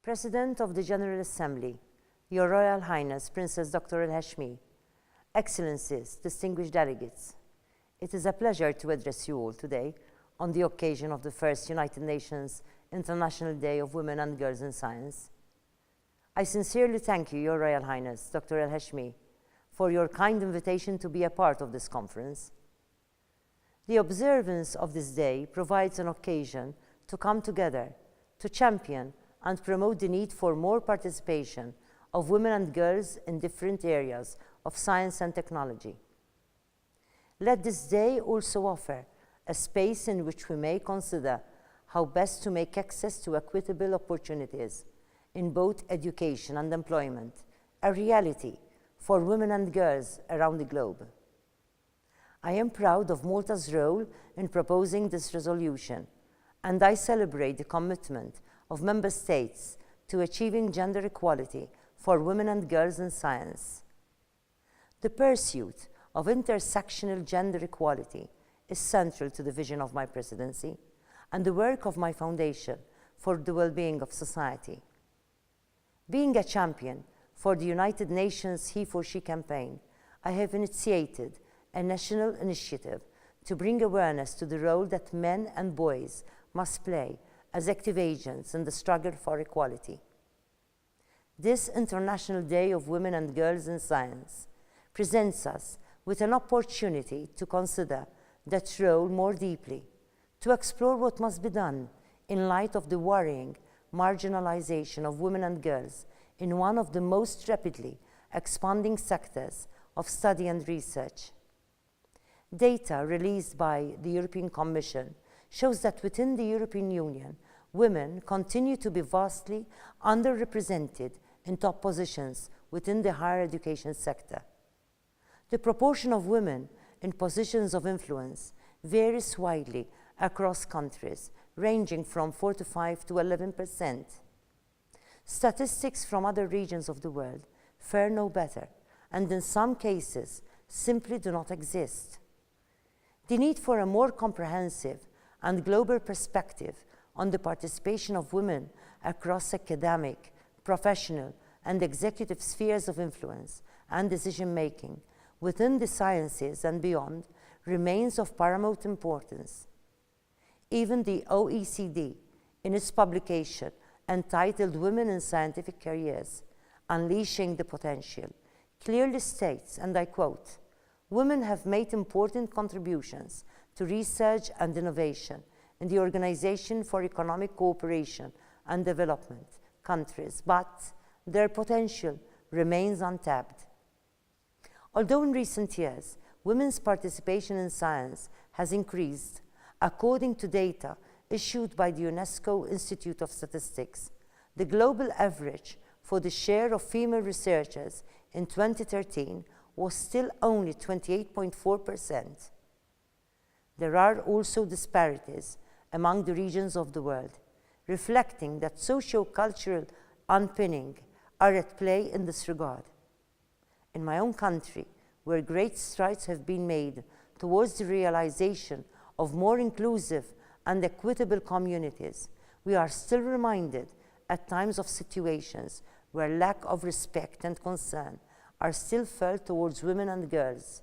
President of the General Assembly, Your Royal Highness Princess Dr. Al-Hashmi, Excellencies, distinguished delegates, it is a pleasure to address you all today on the occasion of the first United Nations International Day of Women and Girls in Science. I sincerely thank you, Your Royal Highness Dr. Al-Hashmi, for your kind invitation to be a part of this conference. The observance of this day provides an occasion to come together to champion and promote the need for more participation of women and girls in different areas of science and technology. Let this day also offer a space in which we may consider how best to make access to equitable opportunities in both education and employment a reality for women and girls around the globe. I am proud of Malta's role in proposing this resolution, and I celebrate the commitment of Member States to achieving gender equality for women and girls in science. The pursuit of intersectional gender equality is central to the vision of my presidency and the work of my foundation for the well-being of society. Being a champion for the United Nations He for She campaign, I have initiated a national initiative to bring awareness to the role that men and boys must play as active agents in the struggle for equality. This International Day of Women and Girls in Science presents us with an opportunity to consider that role more deeply, to explore what must be done in light of the worrying marginalization of women and girls in one of the most rapidly expanding sectors of study and research. Data released by the European Commission shows that within the European Union, women continue to be vastly underrepresented in top positions within the higher education sector. The proportion of women in positions of influence varies widely across countries, ranging from 4 to 11%. Statistics from other regions of the world fare no better, and in some cases simply do not exist. The need for a more comprehensive and global perspective on the participation of women across academic, professional, and executive spheres of influence and decision-making within the sciences and beyond remains of paramount importance. Even the OECD, in its publication entitled Women in Scientific Careers, Unleashing the Potential, clearly states, and I quote, "Women have made important contributions to research and innovation in the Organization for Economic Cooperation and Development countries, but their potential remains untapped." Although in recent years, women's participation in science has increased, according to data issued by the UNESCO Institute of Statistics, the global average for the share of female researchers in 2013 was still only 28.4%. There are also disparities among the regions of the world, reflecting that socio-cultural underpinnings are at play in this regard. In my own country, where great strides have been made towards the realization of more inclusive and equitable communities, we are still reminded at times of situations where lack of respect and concern are still felt towards women and girls.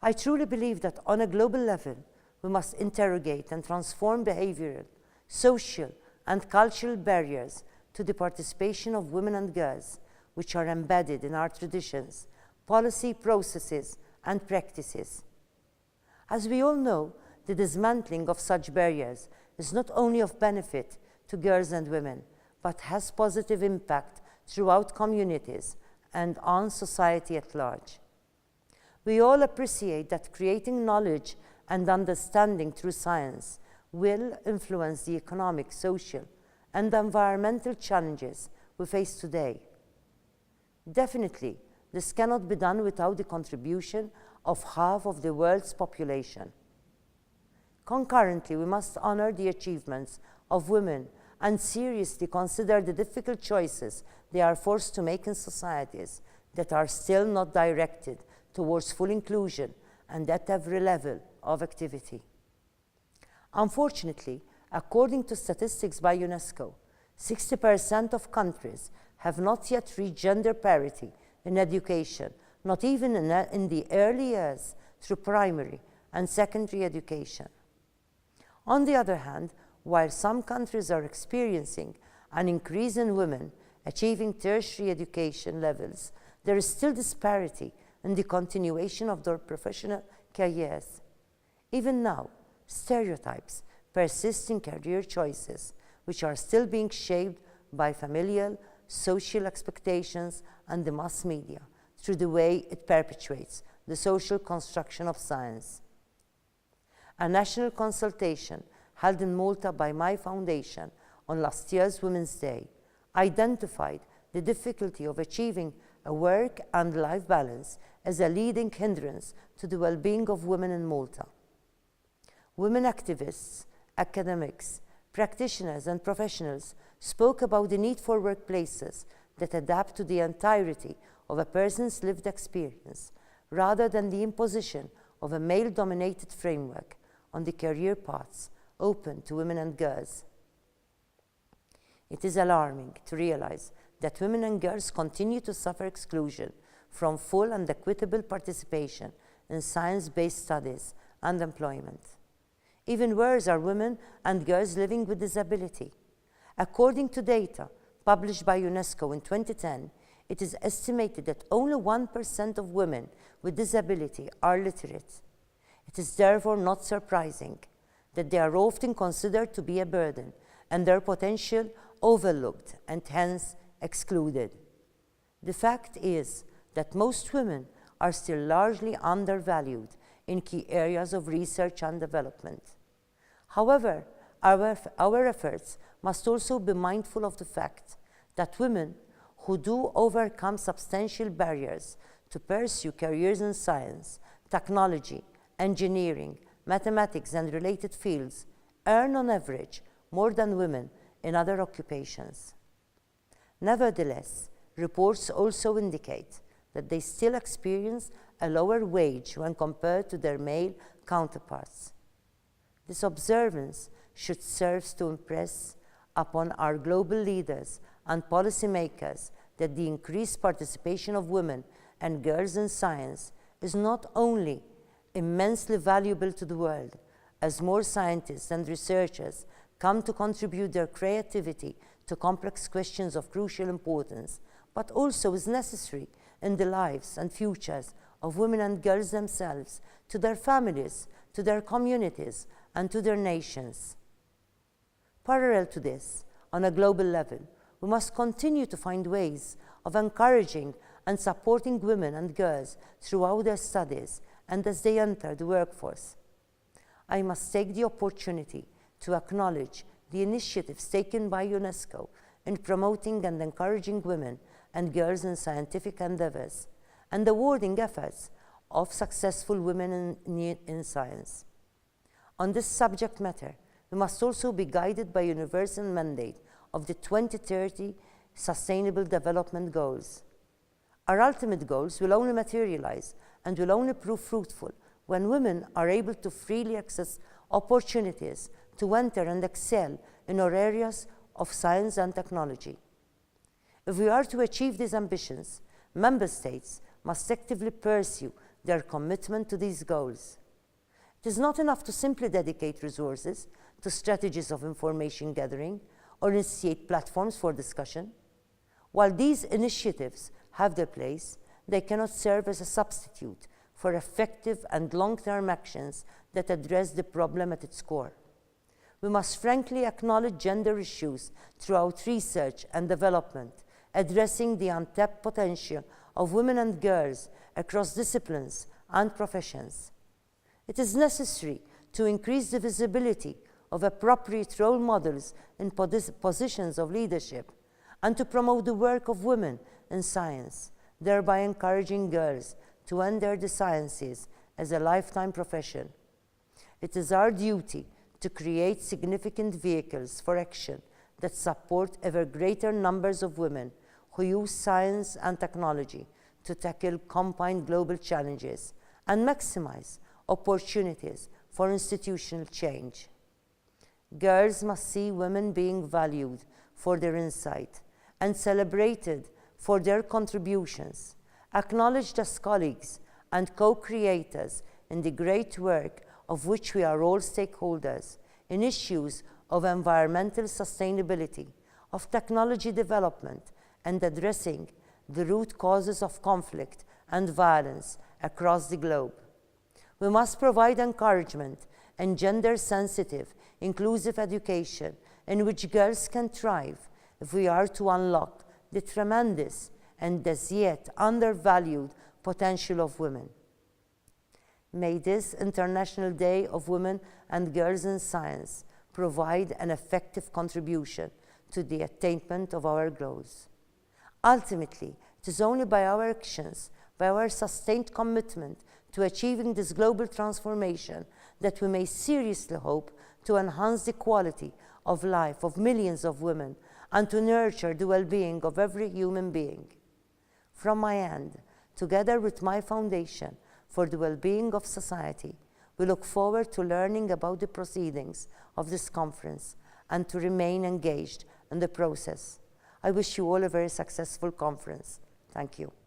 I truly believe that on a global level, we must interrogate and transform behavioral, social, and cultural barriers to the participation of women and girls, which are embedded in our traditions, policy processes, and practices. As we all know, the dismantling of such barriers is not only of benefit to girls and women, but has positive impact throughout communities and on society at large. We all appreciate that creating knowledge and understanding through science will influence the economic, social, and environmental challenges we face today. Definitely, this cannot be done without the contribution of half of the world's population. Concurrently, we must honor the achievements of women and seriously consider the difficult choices they are forced to make in societies that are still not directed towards full inclusion and at every level of activity. Unfortunately, according to statistics by UNESCO, 60% of countries have not yet reached gender parity in education, not even in the early years through primary and secondary education. On the other hand, while some countries are experiencing an increase in women achieving tertiary education levels, there is still disparity in the continuation of their professional careers. Even now, stereotypes persist in career choices, which are still being shaped by familial, social expectations and the mass media through the way it perpetuates the social construction of science. A national consultation held in Malta by my foundation on last year's Women's Day identified the difficulty of achieving a work and life balance as a leading hindrance to the well-being of women in Malta. Women activists, academics, practitioners and professionals spoke about the need for workplaces that adapt to the entirety of a person's lived experience rather than the imposition of a male-dominated framework on the career paths open to women and girls. It is alarming to realize that women and girls continue to suffer exclusion from full and equitable participation in science-based studies and employment. Even worse are women and girls living with disability. According to data published by UNESCO in 2010, it is estimated that only 1% of women with disability are literate. It is therefore not surprising that they are often considered to be a burden and their potential overlooked and hence excluded. The fact is that most women are still largely undervalued in key areas of research and development. However, our efforts must also be mindful of the fact that women who do overcome substantial barriers to pursue careers in science, technology, engineering, mathematics, and related fields earn on average more than women in other occupations. Nevertheless, reports also indicate that they still experience a lower wage when compared to their male counterparts. This observance should serve to impress upon our global leaders and policymakers that the increased participation of women and girls in science is not only immensely valuable to the world, as more scientists and researchers come to contribute their creativity to complex questions of crucial importance, but also is necessary in the lives and futures of women and girls themselves, to their families, to their communities, and to their nations. Parallel to this, on a global level, we must continue to find ways of encouraging and supporting women and girls throughout their studies and as they enter the workforce. I must take the opportunity to acknowledge the initiatives taken by UNESCO in promoting and encouraging women and girls in scientific endeavors and awarding efforts of successful women in science. On this subject matter, we must also be guided by universal mandate of the 2030 Sustainable Development Goals. Our ultimate goals will only materialize and will only prove fruitful when women are able to freely access opportunities to enter and excel in our areas of science and technology. If we are to achieve these ambitions, member states must actively pursue their commitment to these goals. It is not enough to simply dedicate resources to strategies of information gathering or initiate platforms for discussion. While these initiatives have their place, they cannot serve as a substitute for effective and long-term actions that address the problem at its core. We must frankly acknowledge gender issues throughout research and development, addressing the untapped potential of women and girls across disciplines and professions. It is necessary to increase the visibility of appropriate role models in positions of leadership and to promote the work of women in science, thereby encouraging girls to enter the sciences as a lifetime profession. It is our duty to create significant vehicles for action that support ever greater numbers of women who use science and technology to tackle combined global challenges and maximize opportunities for institutional change. Girls must see women being valued for their insight and celebrated for their contributions, acknowledged as colleagues and co-creators in the great work of which we are all stakeholders in issues of environmental sustainability, of technology development, and addressing the root causes of conflict and violence across the globe. We must provide encouragement and gender-sensitive, inclusive education in which girls can thrive if we are to unlock the tremendous and as yet undervalued potential of women. May this International Day of Women and Girls in Science provide an effective contribution to the attainment of our goals. Ultimately, it is only by our actions, by our sustained commitment to achieving this global transformation that we may seriously hope to enhance the quality of life of millions of women and to nurture the well-being of every human being. From my end, together with my Foundation for the Well-being of Society, we look forward to learning about the proceedings of this conference and to remain engaged in the process. I wish you all a very successful conference. Thank you.